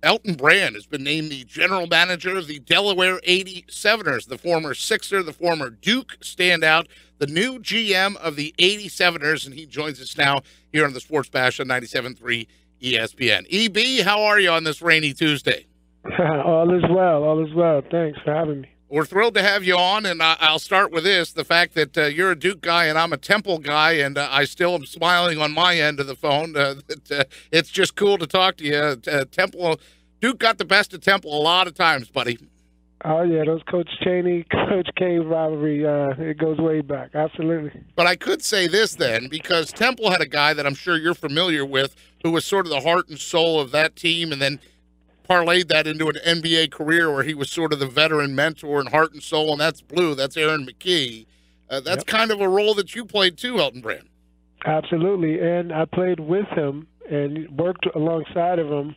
Elton Brand has been named the general manager of the Delaware 87ers, the former Sixer, the former Duke standout, the new GM of the 87ers, and he joins us now here on the Sports Bash on 97.3 ESPN. EB, how are you on this rainy Tuesday? All is well. All is well. Thanks for having me. We're thrilled to have you on, and I'll start with this, the fact that you're a Duke guy and I'm a Temple guy, and I still am smiling on my end of the phone. It's just cool to talk to you. Duke got the best of Temple a lot of times, buddy. Oh, yeah, those Coach Chaney, Coach K rivalry, it goes way back. Absolutely. But I could say this then, because Temple had a guy that I'm sure you're familiar with who was sort of the heart and soul of that team, and then parlayed that into an NBA career where he was sort of the veteran mentor and heart and soul, and that's Blue. That's Aaron McKee. That's kind of a role that you played too, Elton Brand. Absolutely, and I played with him and worked alongside of him,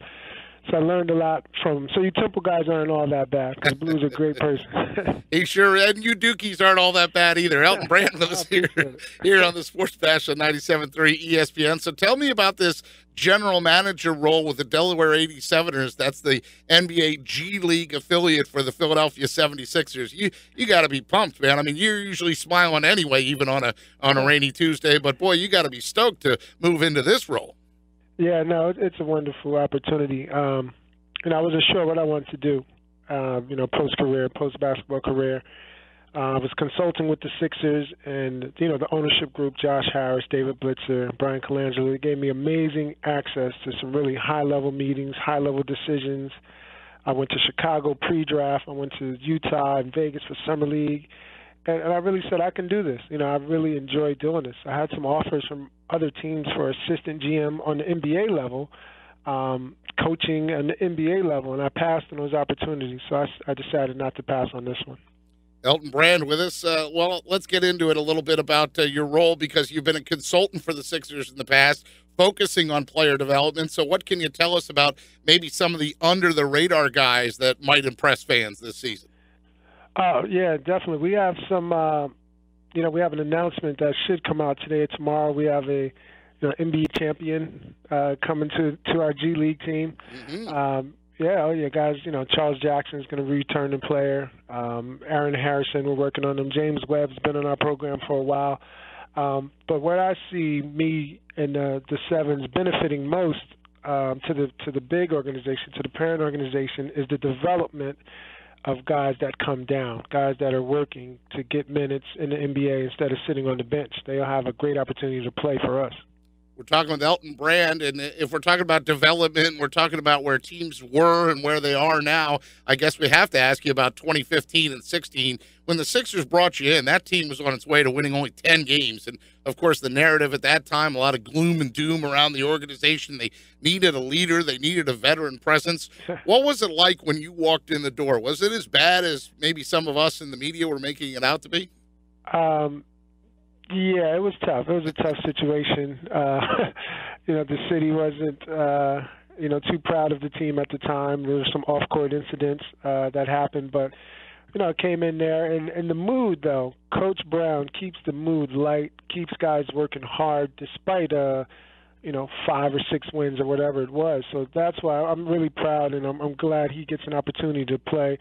so I learned a lot from him. So you Temple guys aren't all that bad, because Blue's a great person. He sure, and you Dukies aren't all that bad either. Elton Brand with us here on the Sports Bash on 97.3 ESPN. So tell me about this general manager role with the Delaware 87ers. That's the NBA G League affiliate for the Philadelphia 76ers. You got to be pumped, man. I mean, you're usually smiling anyway, even on a rainy Tuesday, but boy, you got to be stoked to move into this role. Yeah, no, it's a wonderful opportunity. I wasn't sure what I wanted to do, post-career, post-basketball career. I was consulting with the Sixers and, the ownership group, Josh Harris, David Blitzer, Brian Colangelo. They gave me amazing access to some really high-level meetings, high-level decisions. I went to Chicago pre-draft. I went to Utah and Vegas for Summer League. And I really said, I can do this. I really enjoy doing this. I had some offers from other teams for assistant GM on the NBA level, coaching on the NBA level, and I passed on those opportunities. So I decided not to pass on this one. Elton Brand with us. Well, let's get into it a little bit about your role, because you've been a consultant for the Sixers in the past, focusing on player development. So what can you tell us about maybe some of the under-the-radar guys that might impress fans this season? Oh, yeah, definitely. We have some, we have an announcement that should come out today or tomorrow. We have a NBA champion coming to our G League team. Mm-hmm. Guys, Charles Jackson is going to return the player. Aaron Harrison, we're working on him. James Webb's been in our program for a while. But where I see me and the Sevens benefiting most to the big organization, to the parent organization, is the development of guys that come down, guys that are working to get minutes in the NBA instead of sitting on the bench. They'll have a great opportunity to play for us. We're talking with Elton Brand, and if we're talking about development, we're talking about where teams were and where they are now. I guess we have to ask you about 2015 and 16. When the Sixers brought you in, that team was on its way to winning only 10 games. And, of course, the narrative at that time, a lot of gloom and doom around the organization. They needed a leader. They needed a veteran presence. What was it like when you walked in the door? Was it as bad as maybe some of us in the media were making it out to be? Yeah, it was tough. It was a tough situation. The city wasn't, too proud of the team at the time. There were some off-court incidents that happened, but, I came in there. And the mood, though, Coach Brown keeps the mood light, keeps guys working hard despite, 5 or 6 wins or whatever it was. So that's why I'm really proud, and I'm glad he gets an opportunity to play.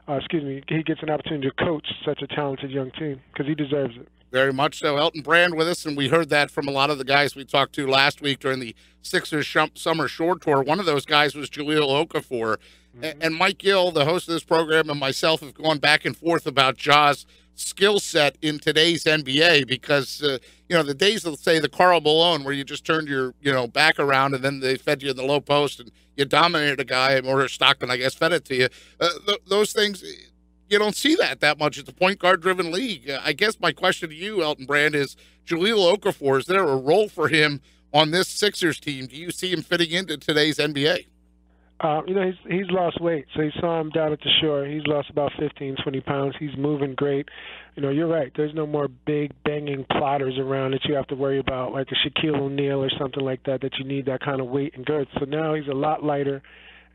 He gets an opportunity to coach such a talented young team, because he deserves it. Very much so. Elton Brand with us, and we heard that from a lot of the guys we talked to last week during the Sixers Summer Short Tour. One of those guys was Jahlil Okafor. Mm-hmm. And Mike Gill, the host of this program, and myself have gone back and forth about Ja's skill set in today's NBA, because, the days of, say, the Karl Malone, where you just turned your, back around and then they fed you in the low post and you dominated a guy, or Stockton, I guess, fed it to you. Those things, you don't see that much. It's a point guard-driven league. I guess my question to you, Elton Brand, is Jahlil Okafor, is there a role for him on this Sixers team? Do you see him fitting into today's NBA? He's lost weight. So you saw him down at the shore. He's lost about 15, 20 pounds. He's moving great. You're right. There's no more big, banging plotters around that you have to worry about, like a Shaquille O'Neal or something like that you need that kind of weight and girth. So now he's a lot lighter,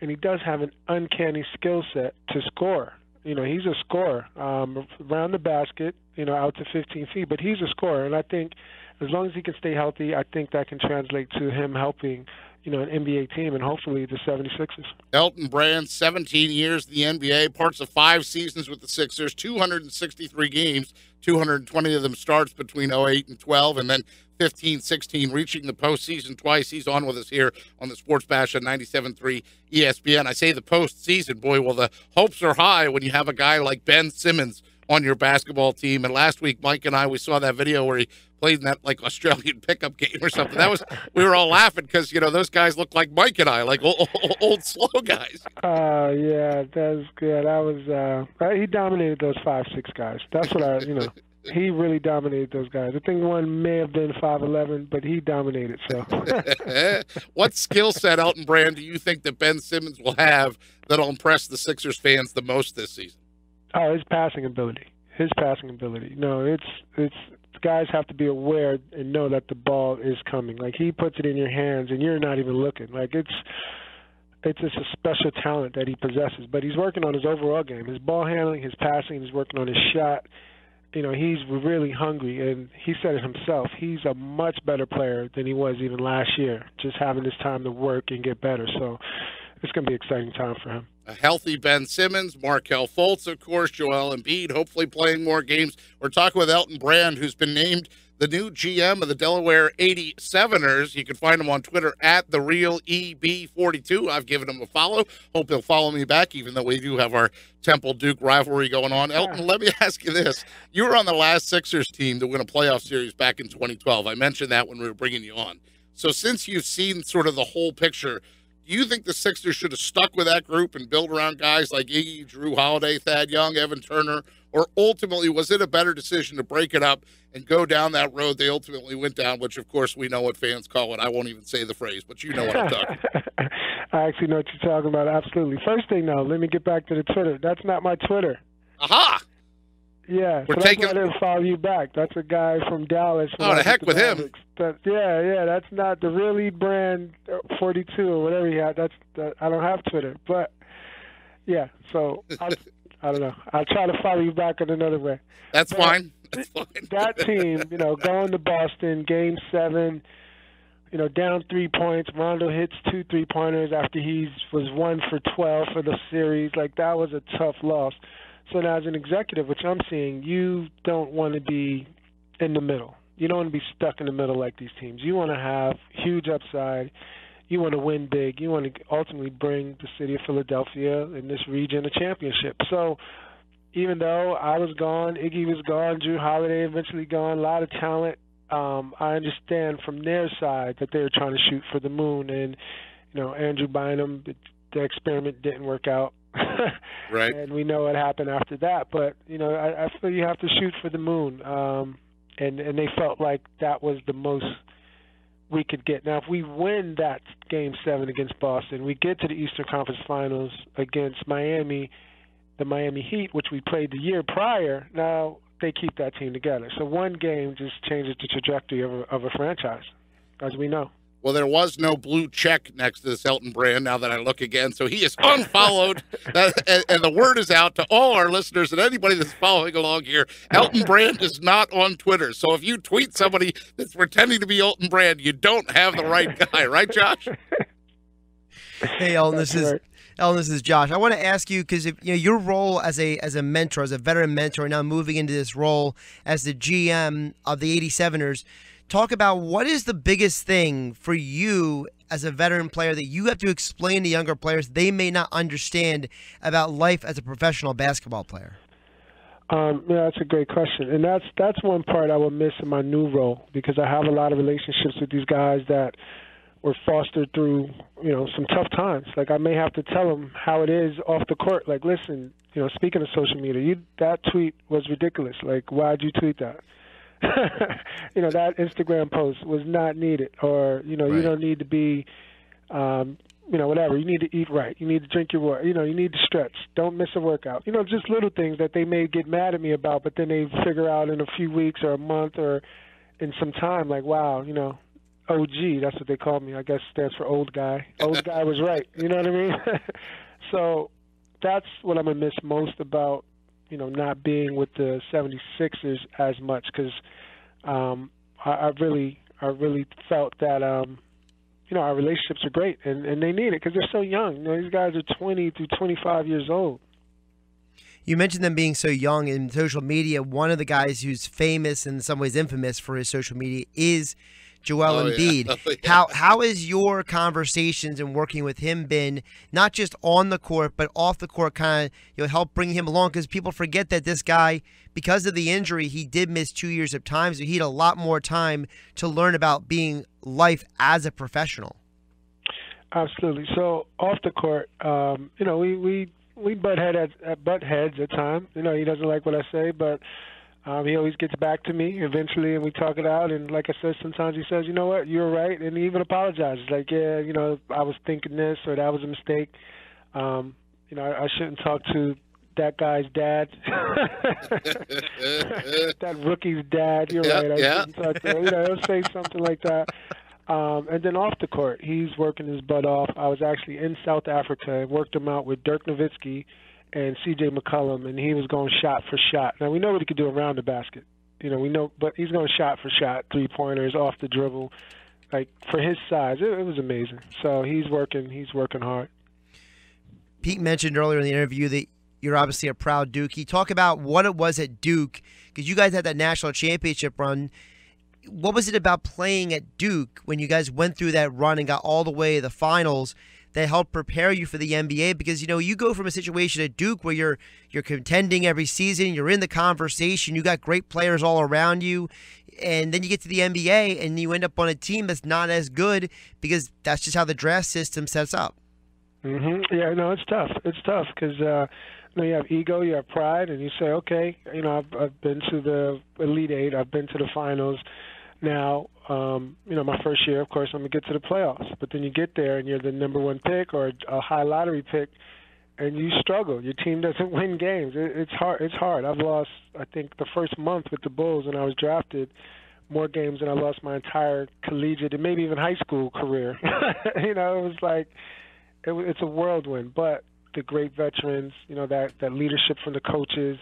and he does have an uncanny skill set to score. He's a scorer around the basket, out to 15 feet, but he's a scorer. And I think as long as he can stay healthy, I think that can translate to him helping, an NBA team, and hopefully the 76ers. Elton Brand, 17 years in the NBA, parts of 5 seasons with the Sixers, 263 games, 220 of them starts between '08 and 12, and then 15-16, reaching the postseason twice. He's on with us here on the Sports Bash on 97.3 ESPN. I say the postseason, boy, well, the hopes are high when you have a guy like Ben Simmons on your basketball team. And last week, Mike and I, we saw that video where he played in that like Australian pickup game or something. We were all laughing because, those guys look like Mike and I, like old slow guys. Yeah, that was good. He dominated those 5'6" guys. That's what he really dominated those guys. I think one may have been 5'11", but he dominated. So, what skill set, Elton Brand, do you think that Ben Simmons will have that'll impress the Sixers fans the most this season? Oh, his passing ability. No, it's guys have to be aware and know that the ball is coming. Like, he puts it in your hands and you're not even looking. Like, it's just a special talent that he possesses. But he's working on his overall game, his ball handling, his passing. He's working on his shot. He's really hungry, and he said it himself. He's a much better player than he was even last year, just having this time to work and get better. So it's going to be an exciting time for him. A healthy Ben Simmons, Markelle Fultz, of course, Joel Embiid, hopefully playing more games. We're talking with Elton Brand, who's been named the new GM of the Delaware 87ers. You can find him on Twitter at TheRealEB42. I've given him a follow. Hope he'll follow me back, even though we do have our Temple-Duke rivalry going on. Elton, let me ask you this. You were on the last Sixers team to win a playoff series back in 2012. I mentioned that when we were bringing you on. So since you've seen sort of the whole picture, do you think the Sixers should have stuck with that group and built around guys like Iggy, Drew Holiday, Thad Young, Evan Turner, or ultimately was it a better decision to break it up and go down that road they ultimately went down, which, of course, we know what fans call it. I won't even say the phrase, but you know what I'm talking about. I actually know what you're talking about, absolutely. First thing, though, let me get back to the Twitter. That's not my Twitter. Aha! Yeah, We're so taking. I didn't follow you back. That's a guy from Dallas. Oh, the heck with him. Yeah, that's not the Real Brand 42 or whatever he had. I don't have Twitter, but yeah. So I don't know. I'll try to follow you back in another way. That's fine. That's fine. That team, going to Boston, Game 7. Down 3 points. Rondo hits 2 3-pointers after he was 1 for 12 for the series. Like, that was a tough loss. So now as an executive, which I'm seeing, you don't want to be in the middle. You don't want to be stuck in the middle like these teams. You want to have huge upside. You want to win big. You want to ultimately bring the city of Philadelphia and this region a championship. So even though I was gone, Iggy was gone, Drew Holiday eventually gone, a lot of talent, I understand from their side that they were trying to shoot for the moon. And, Andrew Bynum, the experiment didn't work out. Right. And we know what happened after that. But, I feel you have to shoot for the moon. And they felt like that was the most we could get. Now, if we win that Game 7 against Boston, we get to the Eastern Conference Finals against Miami, the Miami Heat, which we played the year prior. Now they keep that team together. So one game just changes the trajectory of a franchise, as we know. Well, there was no blue check next to this Elton Brand now that I look again. So he is unfollowed. And the word is out to all our listeners and anybody that's following along here. Elton Brand is not on Twitter. So if you tweet somebody that's pretending to be Elton Brand, you don't have the right guy. Right, Josh? Hey, Elton, this is Josh. I want to ask you, because your role as a mentor, as a veteran mentor, now moving into this role as the GM of the 87ers, talk about what is the biggest thing for you as a veteran player that you have to explain to younger players they may not understand about life as a professional basketball player? Yeah, that's a great question. And that's one part I will miss in my new role, because I have a lot of relationships with these guys that were fostered through, some tough times. Like, I may have to tell them how it is off the court. Like, listen, speaking of social media, that tweet was ridiculous. Like, why'd you tweet that? That Instagram post was not needed, or right. You don't need to be, whatever. You need to eat right. You need to drink your water. You need to stretch. Don't miss a workout. Just little things that they may get mad at me about, but then they figure out in a few weeks or a month or in some time, like, wow, OG, that's what they call me. I guess stands for old guy. Old guy was right. You know what I mean? So that's what I'm gonna miss most about, not being with the 76ers as much, because I really felt that, our relationships are great, and they need it because they're so young. These guys are 20 through 25 years old. You mentioned them being so young in social media. One of the guys who's famous, and in some ways infamous for his social media, is Joel Embiid. Yeah. Oh, yeah. How has your conversations and working with him been, not just on the court, but off the court, kind of help bring him along? Because people forget that this guy, because of the injury, he did miss 2 years of time, so he had a lot more time to learn about being life as a professional. Absolutely. So off the court, we butt heads at times. He doesn't like what I say, but he always gets back to me eventually, and we talk it out. And like I said, sometimes he says, "You know what, you're right," and he even apologizes, like, "Yeah, I was thinking this, or that was a mistake. I shouldn't talk to that guy's dad, that rookie's dad. You're right. I shouldn't talk to him." He'll say something like that. And then off the court, he's working his butt off. I was actually in South Africa and worked him out with Dirk Nowitzki and C.J. McCollum, and he was going shot for shot. Now, we know what he could do around the basket. We know, but he's going shot for shot, three-pointers, off the dribble. Like, for his size, it was amazing. So he's working hard. Pete mentioned earlier in the interview that you're obviously a proud Dookie. Talk about what it was at Duke, because you guys had that national championship run. What was it about playing at Duke when you guys went through that run and got all the way to the finals that helped prepare you for the NBA? Because, you go from a situation at Duke where you're contending every season, you're in the conversation, you got great players all around you, and then you get to the NBA and you end up on a team that's not as good because that's just how the draft system sets up. Yeah, no, it's tough. It's tough because you have ego, you have pride, and you say, okay, I've been to the Elite Eight, I've been to the finals. Now, my first year, of course, I'm going to get to the playoffs. But then you get there and you're the number one pick or a high lottery pick, and you struggle. Your team doesn't win games. It's hard. It's hard. I've lost, I think, the first month with the Bulls when I was drafted, more games than I lost my entire collegiate and maybe even high school career. It was like it's a whirlwind. But the great veterans, that leadership from the coaches,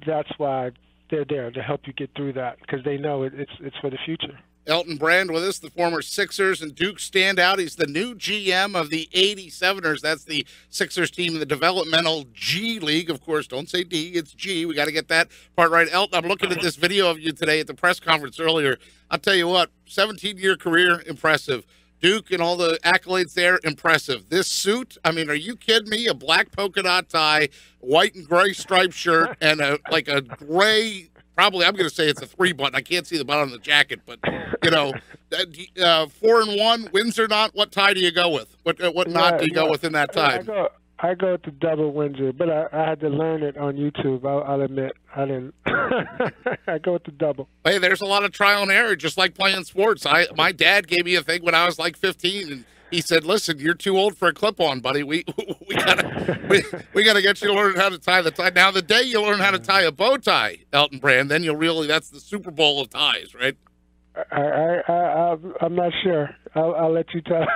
that's why they're there to help you get through that because they know it's for the future. Elton Brand with us, the former Sixers and Duke standout. He's the new GM of the 87ers. That's the Sixers team in the developmental G League. Of course, don't say D, it's G. We got to get that part right. Elton, I'm looking at this video of you today at the press conference earlier. I'll tell you what, 17-year career, impressive. Duke and all the accolades there, impressive. This suit, I mean, are you kidding me? A black polka dot tie, white and gray striped shirt, and a gray, probably, I'm going to say it's a 3-button. I can't see the button on the jacket, but, 4-1, Windsor knot, what tie do you go with? What knot do you go with in that tie? I go with the double Windsor, but I had to learn it on YouTube. I'll admit. I didn't. I go with the double. Hey, there's a lot of trial and error, just like playing sports. My dad gave me a thing when I was like 15, and he said, "Listen, you're too old for a clip-on, buddy. We gotta get you to learn how to tie the tie. Now, the day you learn how to tie a bow tie, Elton Brand, then that's the Super Bowl of ties, right?" I'm not sure. I'll let you tell.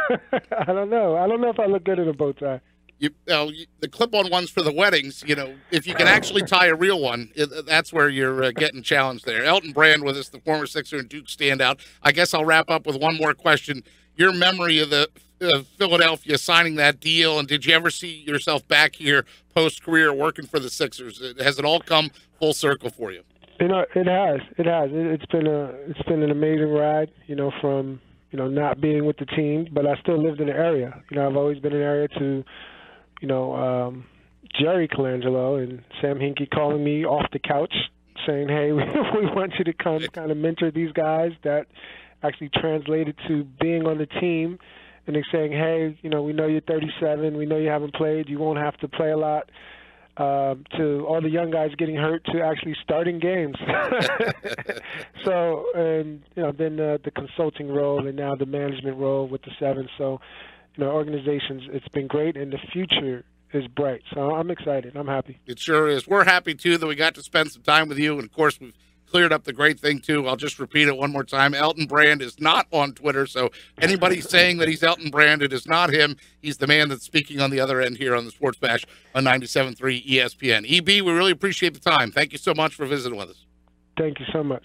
I don't know. I don't know if I look good in a bow tie. The clip-on ones for the weddings, if you can actually tie a real one, that's where you're getting challenged there. Elton Brand with us, the former Sixer and Duke standout. I guess I'll wrap up with one more question. Your memory of the Philadelphia signing that deal, and did you ever see yourself back here post-career working for the Sixers? Has it all come full circle for you? It has. It has. It's been an amazing ride, from not being with the team, but I still lived in the area. I've always been in the area to Jerry Colangelo and Sam Hinkie calling me off the couch saying, hey, we want you to come kind of mentor these guys. That actually translated to being on the team. And they're saying, hey, we know you're 37. We know you haven't played. You won't have to play a lot. To all the young guys getting hurt to actually starting games. So, and, then the consulting role and now the management role with the Sevens. So, organizations, it's been great, and the future is bright. So I'm excited. I'm happy. It sure is. We're happy, too, that we got to spend some time with you. And, of course, we've cleared up the great thing, too. I'll just repeat it one more time. Elton Brand is not on Twitter, so anybody saying that he's Elton Brand, it is not him. He's the man that's speaking on the other end here on the Sports Bash on 97.3 ESPN. EB, we really appreciate the time. Thank you so much for visiting with us. Thank you so much.